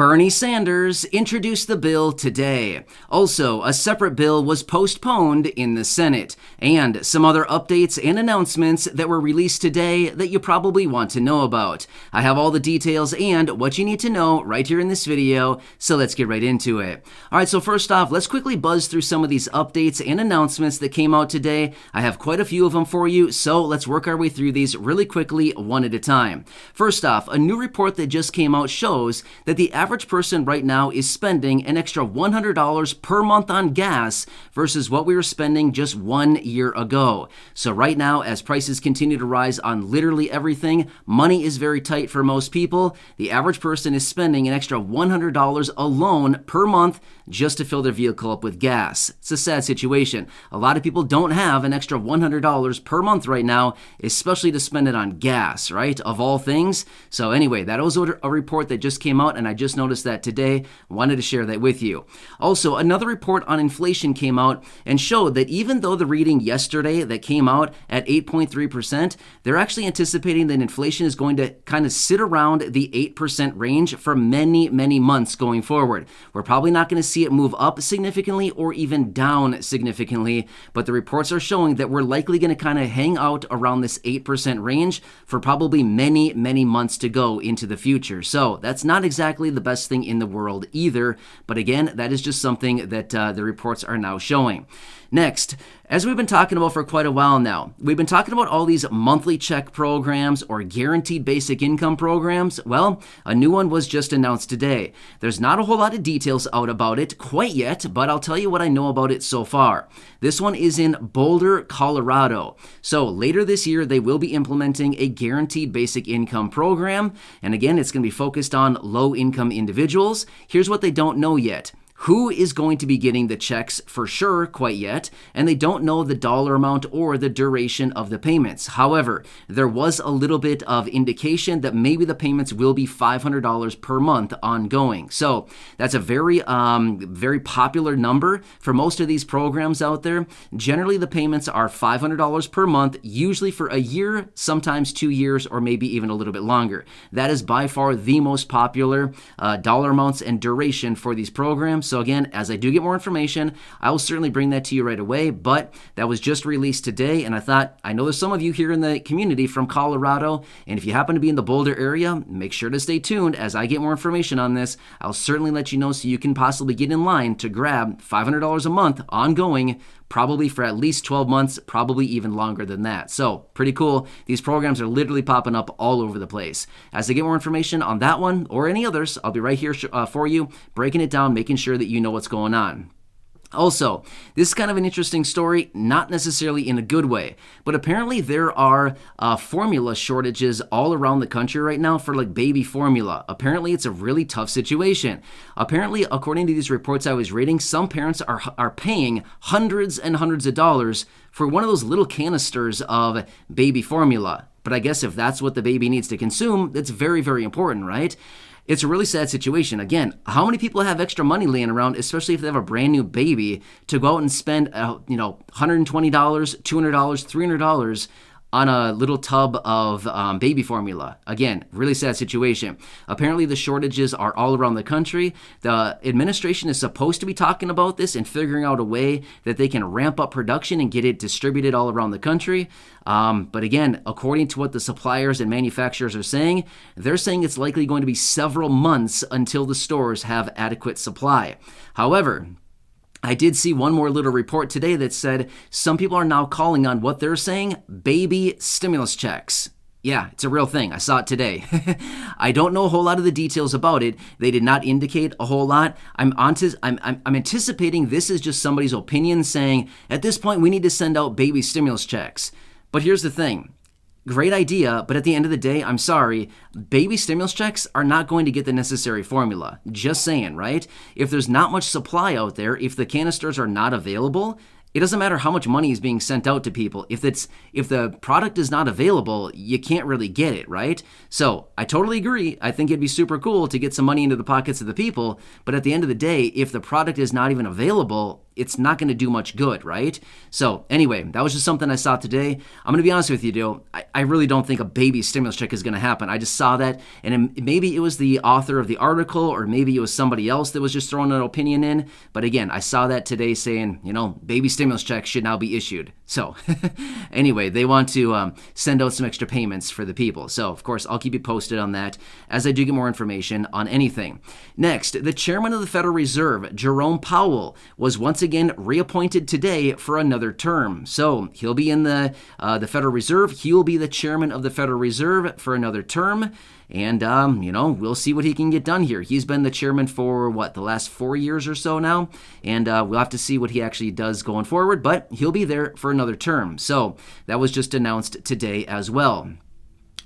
Bernie Sanders introduced the bill today. Also, a separate bill was postponed in the Senate, and some other updates and announcements that were released today that you probably want to know about. I have all the details and what you need to know right here in this video, so let's get right into it. Alright, so first off, let's quickly buzz through some of these updates and announcements that came out today. I have quite a few of them for you, so let's work our way through these really quickly, one at a time. First off, a new report that just came out shows that the average person right now is spending an extra $100 per month on gas versus what we were spending just 1 year ago. So right now, as prices continue to rise on literally everything, money is very tight for most people. The average person is spending an extra $100 alone per month just to fill their vehicle up with gas. It's a sad situation. A lot of people don't have an extra $100 per month right now, especially to spend it on gas, right? Of all things. So anyway, that was a report that just came out, and I just noticed that today. Wanted to share that with you. Also, another report on inflation came out and showed that even though the reading yesterday that came out at 8.3%, they're actually anticipating that inflation is going to kind of sit around the 8% range for many, many months going forward. We're probably not going to see it move up significantly or even down significantly, but the reports are showing that we're likely going to kind of hang out around this 8% range for probably many, many months to go into the future. So that's not exactly the best thing in the world either, but again, that is just something that the reports are now showing. Next, as we've been talking about for quite a while now, we've been talking about all these monthly check programs or guaranteed basic income programs. Well, a new one was just announced today. There's not a whole lot of details out about it quite yet, but I'll tell you what I know about it so far. This one is in Boulder, Colorado. So later this year, they will be implementing a guaranteed basic income program. And again, it's going to be focused on low-income individuals. Here's what they don't know yet. Who is going to be getting the checks for sure quite yet, and they don't know the dollar amount or the duration of the payments. However, there was a little bit of indication that maybe the payments will be $500 per month ongoing. So that's a very popular number for most of these programs out there. Generally, the payments are $500 per month, usually for a year, sometimes 2 years, or maybe even a little bit longer. That is by far the most popular dollar amounts and duration for these programs. So again, as I do get more information, I will certainly bring that to you right away, but that was just released today, and I thought, I know there's some of you here in the community from Colorado, and if you happen to be in the Boulder area, make sure to stay tuned as I get more information on this. I'll certainly let you know so you can possibly get in line to grab $500 a month ongoing, probably for at least 12 months, probably even longer than that. So pretty cool. These programs are literally popping up all over the place. As I get more information on that one or any others, I'll be right here for you, breaking it down, making sure that you know what's going on. Also, this is kind of an interesting story, not necessarily in a good way, but apparently there are formula shortages all around the country right now for like baby formula. Apparently it's a really tough situation. Apparently, according to these reports I was reading, some parents are paying hundreds and hundreds of dollars for one of those little canisters of baby formula. But I guess if that's what the baby needs to consume, that's very, very important, right? It's a really sad situation. Again, how many people have extra money laying around, especially if they have a brand new baby, to go out and spend $120, $200, $300 on a little tub of baby formula? Again, really sad situation. Apparently the shortages are all around the country. The administration is supposed to be talking about this and figuring out a way that they can ramp up production and get it distributed all around the country. But again, according to what the suppliers and manufacturers are saying, they're saying it's likely going to be several months until the stores have adequate supply. However, I did see one more little report today that said some people are now calling on what they're saying baby stimulus checks. Yeah, it's a real thing. I saw it today. I don't know a whole lot of the details about it. They did not indicate a whole lot. I'm anticipating this is just somebody's opinion saying, at this point, we need to send out baby stimulus checks. But here's the thing. Great idea, but at the end of the day, I'm sorry, baby stimulus checks are not going to get the necessary formula. Just saying, right? If there's not much supply out there, if the canisters are not available, it doesn't matter how much money is being sent out to people. If the product is not available, you can't really get it, right? So I totally agree. I think it'd be super cool to get some money into the pockets of the people, but at the end of the day, if the product is not even available, it's not going to do much good, right? So anyway, that was just something I saw today. I'm going to be honest with you, though. I really don't think a baby stimulus check is going to happen. I just saw that, and maybe it was the author of the article, or maybe it was somebody else that was just throwing an opinion in. But again, I saw that today saying, baby stimulus checks should now be issued. So anyway, they want to send out some extra payments for the people. So of course, I'll keep you posted on that as I do get more information on anything. Next, the chairman of the Federal Reserve, Jerome Powell, was once again reappointed today for another term. So he'll be in the Federal Reserve. He will be the chairman of the Federal Reserve for another term. And, we'll see what he can get done here. He's been the chairman for, the last 4 years or so now. And we'll have to see what he actually does going forward. But he'll be there for another term. So that was just announced today as well.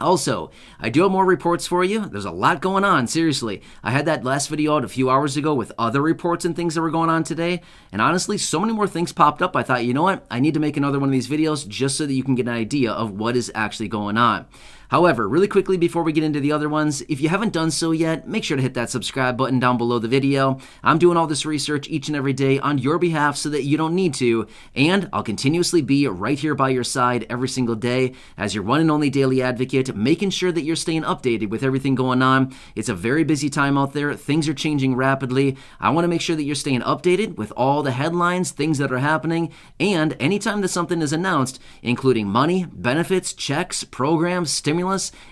Also, I do have more reports for you. There's a lot going on, seriously. I had that last video out a few hours ago with other reports and things that were going on today. And honestly, so many more things popped up. I thought, you know what? I need to make another one of these videos just so that you can get an idea of what is actually going on. However, really quickly before we get into the other ones, if you haven't done so yet, make sure to hit that subscribe button down below the video. I'm doing all this research each and every day on your behalf so that you don't need to, and I'll continuously be right here by your side every single day as your one and only daily advocate, making sure that you're staying updated with everything going on. It's a very busy time out there. Things are changing rapidly. I want to make sure that you're staying updated with all the headlines, things that are happening, and anytime that something is announced, including money, benefits, checks, programs, stimulus,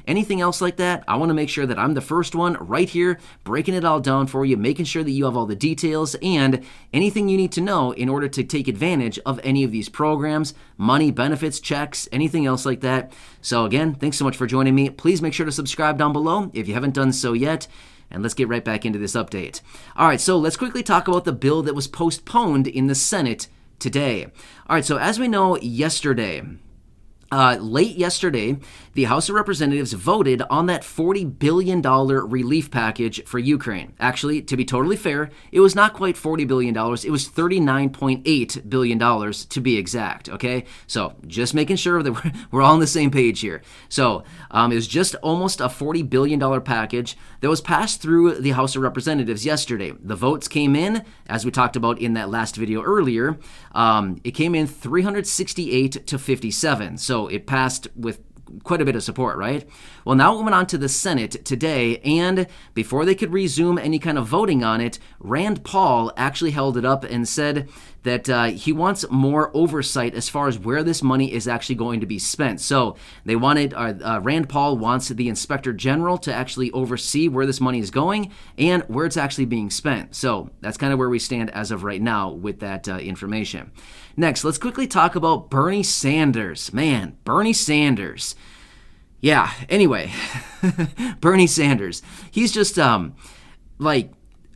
anything else like that, I want to make sure that I'm the first one right here, breaking it all down for you, making sure that you have all the details and anything you need to know in order to take advantage of any of these programs, money, benefits, checks, anything else like that. So again, thanks so much for joining me. Please make sure to subscribe down below if you haven't done so yet. And let's get right back into this update. All right, so let's quickly talk about the bill that was postponed in the Senate today. All right, so as we know, late yesterday, the House of Representatives voted on that $40 billion relief package for Ukraine. Actually, to be totally fair, it was not quite $40 billion. It was $39.8 billion to be exact, okay? So just making sure that we're all on the same page here. So it was just almost a $40 billion package that was passed through the House of Representatives yesterday. The votes came in, as we talked about in that last video earlier, it came in 368 to 57. So it passed with quite a bit of support, right? Well, now it went on to the Senate today, and before they could resume any kind of voting on it, Rand Paul actually held it up and said that he wants more oversight as far as where this money is actually going to be spent. So they wanted, Rand Paul wants the Inspector General to actually oversee where this money is going and where it's actually being spent. So that's kind of where we stand as of right now with that information. Next, let's quickly talk about Bernie Sanders. Man, Bernie Sanders. Yeah, anyway, Bernie Sanders. He's just,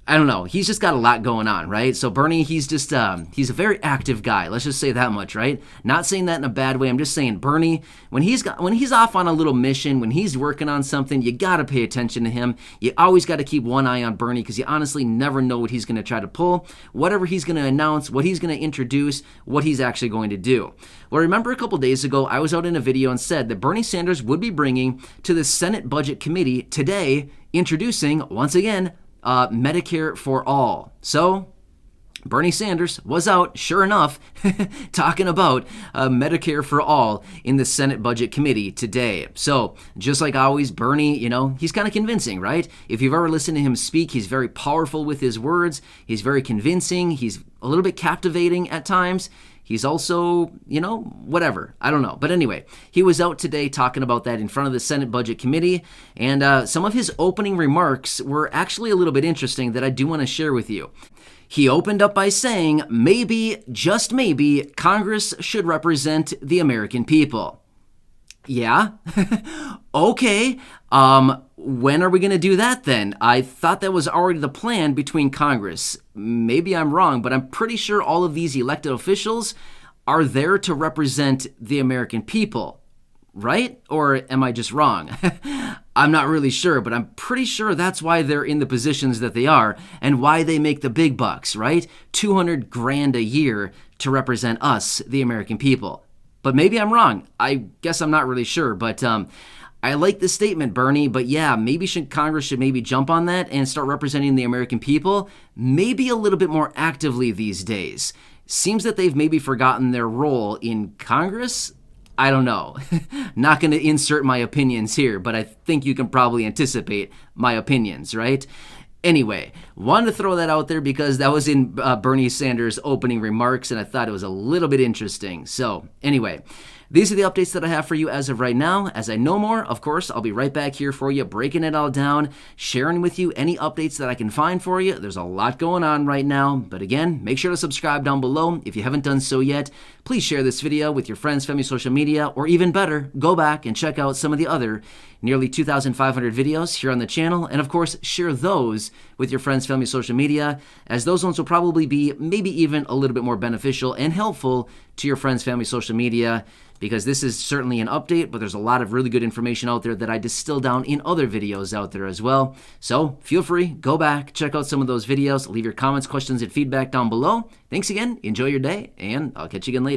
I don't know. He's just got a lot going on, right? So Bernie, he's a very active guy. Let's just say that much, right? Not saying that in a bad way. I'm just saying Bernie, when he's off on a little mission, when he's working on something, you got to pay attention to him. You always got to keep one eye on Bernie because you honestly never know what he's going to try to pull, whatever he's going to announce, what he's going to introduce, what he's actually going to do. Well, remember a couple days ago, I was out in a video and said that Bernie Sanders would be bringing to the Senate Budget Committee today, introducing, once again, Medicare for all. So Bernie Sanders was out, sure enough, talking about Medicare for all in the Senate Budget Committee today. So just like always, Bernie, he's kind of convincing, right? If you've ever listened to him speak, he's very powerful with his words. He's very convincing. He's a little bit captivating at times. He's also, whatever. I don't know. But anyway, he was out today talking about that in front of the Senate Budget Committee. And some of his opening remarks were actually a little bit interesting that I do want to share with you. He opened up by saying, maybe, just maybe, Congress should represent the American people. Yeah? Okay. When are we going to do that then? I thought that was already the plan between Congress. Maybe I'm wrong, but I'm pretty sure all of these elected officials are there to represent the American people, right? Or am I just wrong? I'm not really sure, but I'm pretty sure that's why they're in the positions that they are and why they make the big bucks, right? $200,000 a year to represent us, the American people. But maybe I'm wrong. I guess I'm not really sure, but I like the statement, Bernie, but yeah, Congress should maybe jump on that and start representing the American people maybe a little bit more actively these days. Seems that they've maybe forgotten their role in Congress. I don't know. Not going to insert my opinions here, but I think you can probably anticipate my opinions, right? Anyway, wanted to throw that out there because that was in Bernie Sanders' opening remarks, and I thought it was a little bit interesting. So anyway, these are the updates that I have for you as of right now. As I know more, of course, I'll be right back here for you, breaking it all down, sharing with you any updates that I can find for you. There's a lot going on right now, but again, make sure to subscribe down below if you haven't done so yet. Please share this video with your friends, family, social media, or even better, go back and check out some of the other nearly 2,500 videos here on the channel, and of course, share those with your friends, family, social media, as those ones will probably be maybe even a little bit more beneficial and helpful to your friends, family, social media, because this is certainly an update, but there's a lot of really good information out there that I distill down in other videos out there as well. So feel free, go back, check out some of those videos, leave your comments, questions, and feedback down below. Thanks again, enjoy your day, and I'll catch you again later.